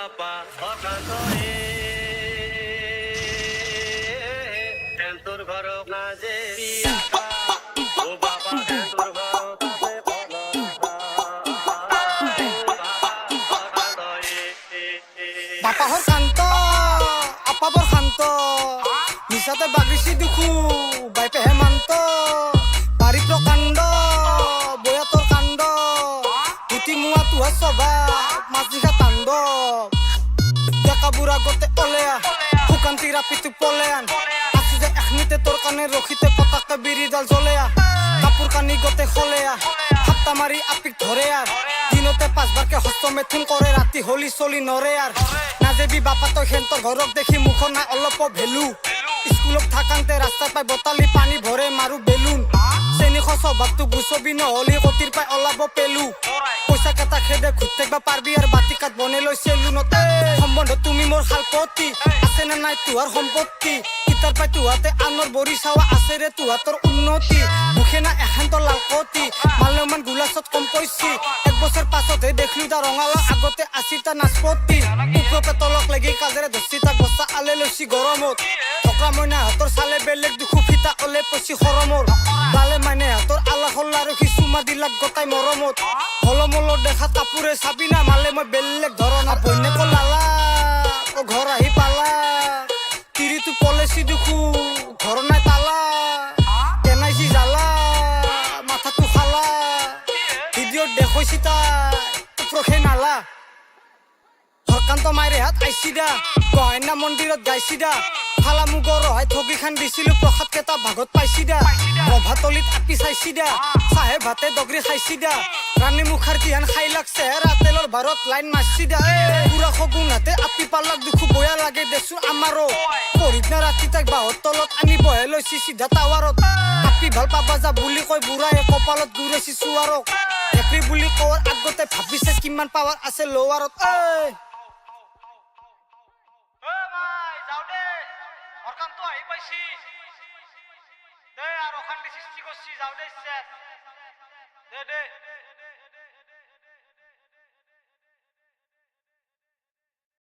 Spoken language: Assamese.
বাবা অকান্ত তোর ঘর না যে ও বাবা তোর ঘর বাপা হর শান্ত আপা বর শান্ত নিশাতে বাগিছি দুখু বাইপে হেমান্ত বাড়ি প্রকাণ্ড বয়া তোর কাণ্ড পুতি মুয়া তুহা সভা মাঝিঘা তাণ্ড ডেকা বুড়া গতে অলেয়া শুকান্তি রাপিতু পলেয়ান আছো যে এখনিতে তোর কানে রখিতে পতাকা বিড়ি ডাল জ্বলেয়া কাপোৰ কানি গতে খলেয়া হাপ্তা মাৰি আপিক ধৰে আৰ দিনতে 5 বাৰকে হস্ত মেথুন কৰে ৰাতি হলি চলি নৰে আৰ নাজেবি বাপা তই হেন্তৰ ঘৰক দেখি মুখৰ নাই অলপ ভেলু স্কুলত থাকান্তে ৰাস্তা পাই বতালি পানী ভৰে মাৰো বেলুন চেনি স্বভাৱটো গুচবি নহলি কতিৰ পাই ওলাব পেলু পইচা কেইটা খেদে ঘুট থাকিব পাৰবি আৰু বাতি কাট বনাই লৈ চেলুনতে সম্বন্ধ তুমি মোৰ শালপতি আছে নে নাই তোহাৰ সম্পত্তি কিতাৰ পাই তোহাতে আনৰ বৰি চাৱা আছে ৰে তোহাতৰ উন্নতি মুখে না এখান্ত লালকতি মালমান গুলাছত কম পইছি 1 বছৰ পাছতহে দেখলো তাৰ ৰঙালা আগতে আছিল তাৰ নাচপতি ওপৰতে তলক লাগি কাজেৰে ধচি তাক বস্তা আলে লৈছি গৰমত টকা মইনা হাতৰ চালে বেলেগ দুখু ফিতা অলে পচি খৰমৰ বালে মানে হাতৰ আলা হল্লা ৰখি চুমা দিলাক গতাই মৰমত হলমলৰ দেখা কাপোৰে চাবি না মালে মই বেলেগ ধৰণৰ বন্যক লালা অ ঘৰ আহি পালা তিৰিটো পলেচি দুখু ঘৰ নাই তালা কেনাইছি জালা মাথাটো খালা ভিডিঅ'ত দেখুৱাইছি তাই প্ৰখে নালা হৰকান্ত মাইৰে হাত আইছি দা গহনা মন্দিৰত গাইছি দা ফালা মুগৰ ৰহাই ঠগি খান দিছিলো প্ৰসাদ কেইটা ভাগত পাইছি দা ৰভাতলিত আপি চাইছি দা চাহে ভাতে দগৰি খাইছি দা ৰাণী মুখাৰ্জী হান খাই লাগ চেহেৰা তেলৰ ভাৰত লাইন মাৰছি দা পুৰা সগুন হাতে আপি পালাক দুখু বয়া লাগে দেচোন আমাৰো পঢ়িত না ৰাতি তাইক বাহৰ তলত আনি বহে লৈছি চিধা টাৱাৰত আপি ভাল পাবা যা বুলি কৈ বুঢ়াই কপালত গুৰাইছি চুৱাৰক এপ্ৰি বুলি কোৱাৰ আগতে ভাবিছে কিমান পাৱাৰ আছে লোৱাৰত হৰকান্ত আহি পাইছি দে আৰু অশান্তি সৃষ্টি কৰছি যাওঁ দে দে